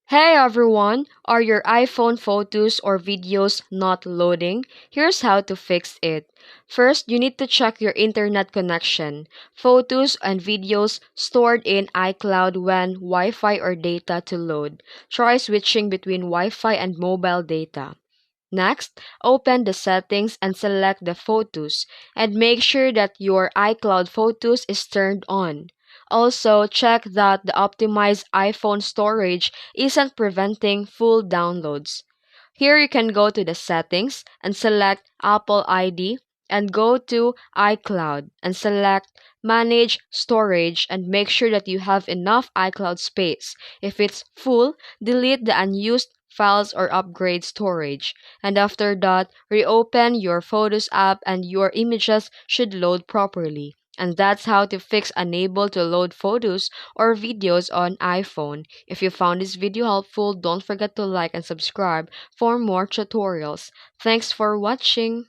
Hey everyone! Are your iPhone photos or videos not loading? Here's how to fix it. First, you need to check your internet connection. Photos and videos stored in iCloud when Wi-Fi or data to load. Try switching between Wi-Fi and mobile data. Next, open the settings and select the photos and make sure that your iCloud photos is turned on. Also, check that the optimized iPhone storage isn't preventing full downloads. Here you can go to the settings and select Apple ID and go to iCloud and select Manage Storage and make sure that you have enough iCloud space. If it's full, delete the unused files or upgrade storage. And after that, reopen your Photos app and your images should load properly. And that's how to fix unable to load photos or videos on iPhone. If you found this video helpful, don't forget to like and subscribe for more tutorials. Thanks for watching.